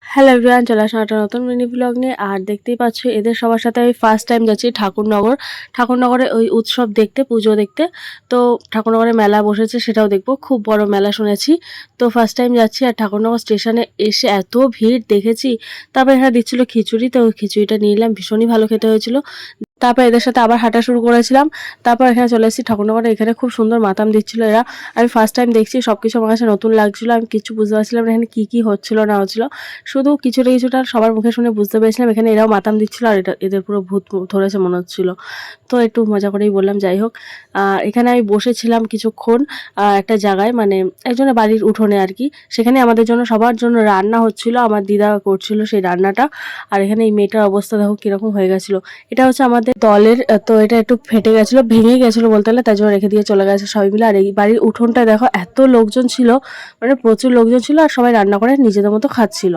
Hello everyone, চলে আসলাম একটা নতুন মিনি ব্লগ নিয়ে। আর দেখতেই পাচ্ছ এদের সবার সাথে আমি ফার্স্ট টাইম যাচ্ছি ঠাকুরনগরে ওই উৎসব দেখতে, পুজো দেখতে। তো ঠাকুরনগরে মেলা বসেছে, সেটাও দেখবো। খুব বড় মেলা শুনেছি। তো ফার্স্ট টাইম যাচ্ছি। আর ঠাকুরনগর স্টেশনে এসে এত ভিড় দেখেছি। তারপর এখানে দিচ্ছিল খিচুড়ি, তো খিচুড়িটা নিলাম, ভীষণই ভালো খেতে হয়েছিল। তারপর এদের সাথে আবার হাঁটা শুরু করেছিলাম। তারপর এখানে চলে এসেছি ঠাকুরনগরে। এখানে খুব সুন্দর মাতাম দিচ্ছিল এরা। আমি ফার্স্ট টাইম দেখছি, সবকিছু আমার কাছে নতুন লাগছিল। আমি কিছু বুঝতে পারছিলাম না এখানে কি হচ্ছিল না হচ্ছিল। শুধু কিছুটা সবার মুখে শুনে বুঝতে পেরেছিলাম এখানে এরাও মাতাম দিচ্ছিল। আর এদের পুরো ভূত ধরেছে মনে হচ্ছিল। তো একটু মজা করেই বললাম, যাই হোক। এখানে আমি বসেছিলাম কিছুক্ষণ একটা জায়গায়, মানে একজনের বাড়ির উঠোনে আর কি। সেখানে আমাদের জন্য সবার জন্য রান্না হচ্ছিল, আমার দিদা করছিল সেই রান্নাটা। আর এখানে এই মেয়েটার অবস্থা দেখো কিরকম হয়ে গেছিল। এটা হচ্ছে আমাদের দলের, তো এটা একটু ফেটে গেছিলো, ভেঙে গেছিলো বলতে গেলে, তাই জন্য রেখে দিয়ে চলে গেছে সবাই মিলে। আর এই বাড়ির উঠোনটা দেখো এত লোকজন ছিল, মানে প্রচুর লোকজন ছিল। আর সবাই রান্না করে নিজেদের মতো খাচ্ছিল।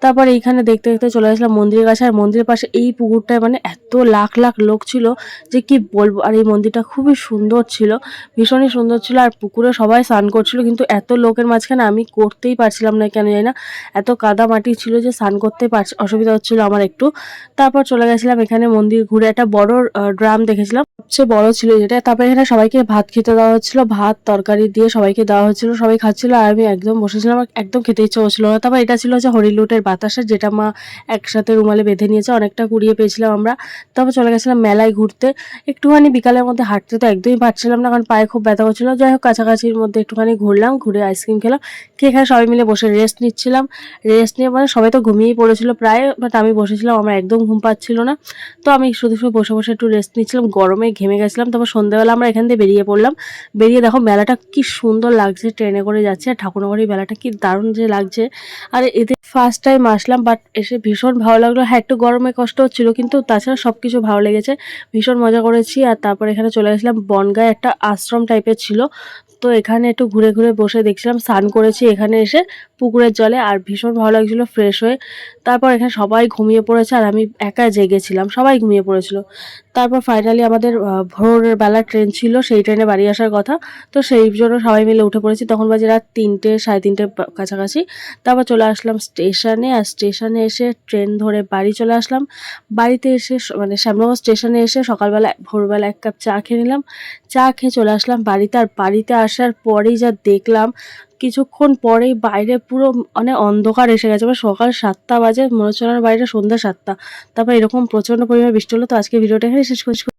তারপর এইখানে দেখতে দেখতে চলে গেছিলাম মন্দিরের কাছে। আর মন্দিরের পাশে এই পুকুরটায় মানে এত লাখ লাখ লোক ছিল যে কি বলবো। আর এই মন্দিরটা খুবই সুন্দর ছিল, ভীষণই সুন্দর ছিল। আর পুকুরে সবাই স্নান করছিল, কিন্তু এত লোকের মাঝখানে আমি করতেই পারছিলাম না, কেন জানি না। এত কাদা মাটি ছিল যে স্নান করতে অসুবিধা হচ্ছিল আমার একটু। তারপর চলে গেছিলাম এখানে মন্দির ঘুরে। একটা বড় ড্রাম দেখেছিলাম, সবচেয়ে বড় ছিল যেটা। তারপর এখানে সবাইকে ভাত খেতে দেওয়া হচ্ছিল, ভাত তরকারি দিয়ে সবাইকে দেওয়া হচ্ছিল, সবাই খাচ্ছিল। আর আমি একদম বসেছিলাম, আমার একদম খেতে ইচ্ছে হচ্ছিল না। তারপর এটা ছিল হচ্ছে হরিলুটের বাতাসা, যেটা মা একসাথে রুমালে বেঁধে নিয়েছে, অনেকটা কুড়িয়ে পেয়েছিলাম আমরা। তারপর চলে গেছিলাম মেলায় ঘুরতে। একটুখানি বিকালের মধ্যে হাঁটতে তো একদমই পারছিলাম না, কারণ পায়ে খুব ব্যথা করছিল। যাই হোক, কাছাকাছির মধ্যে একটুখানি ঘুরলাম, ঘুরে আইসক্রিম খেলাম, খেয়ে এখানে সবাই মিলে বসে রেস্ট নিচ্ছিলাম। রেস্ট নিয়ে মানে সবাই তো ঘুমিয়েই পড়েছিল প্রায়, বাট আমি বসেছিলাম, আমার একদম ঘুম পাচ্ছিল না। তো আমি শুধু বসে বসে একটু রেস্ট নিচ্ছিলাম, গরমে ঘেমে গেছিলাম। তারপর সন্ধ্যাবেলা আমরা এখান থেকে বেরিয়ে পড়লাম। বেরিয়ে দেখো মেলাটা কি সুন্দর লাগছে, ট্রেনে করে যাচ্ছে। আর ঠাকুরনগরের মেলাটা কি দারুণ যে লাগছে। আর এতে ফার্স্ট টাইম আসলাম, বাট এসে ভীষণ ভালো লাগলো। হ্যাঁ, একটু গরমে কষ্ট হচ্ছিল, কিন্তু তাছাড়া সব কিছু ভালো লেগেছে, ভীষণ মজা করেছি। আর তারপর এখানে চলে গেছিলাম বনগাঁয়, একটা আশ্রম টাইপের ছিল। তো এখানে একটু ঘুরে ঘুরে বসে দেখছিলাম, স্নান করেছি এখানে এসে পুকুরের জলে, আর ভীষণ ভালো লাগছিল ফ্রেশ হয়ে। তারপর এখানে সবাই ঘুমিয়ে পড়েছে, আর আমি একা জেগেছিলাম, সবাই ঘুমিয়ে পড়েছিল। তারপর ফাইনালি আমাদের ভোরের বেলা ট্রেন ছিল, সেই ট্রেনে বাড়ি আসার কথা। তো সেই জন্য সবাই মিলে উঠে পড়েছি। তখন বাজে রাত 3টে, 3:30 কাছাকাছি। তারপর চলে আসলাম স্টেশনে। আর স্টেশনে এসে ট্রেন ধরে বাড়ি চলে আসলাম। বাড়িতে এসে মানে শ্যামনগর স্টেশনে এসে সকালবেলা ভোরবেলা 1 কাপ চা খেয়ে নিলাম। চা খেয়ে চলে আসলাম বাড়িতে। আর বাড়িতে আসার পরেই যা দেখলাম, কিছুক্ষণ পরেই বাইরে পুরো মানে অন্ধকার এসে গেছে। মানে সকাল 7টা বাজে, মনে হচ্ছে আমার বাইরে সন্ধ্যা 7টা। তারপর এরকম প্রচণ্ড পরিমাণে বৃষ্টি হলো। তো আজকে ভিডিওটা এখানে শেষ করছি।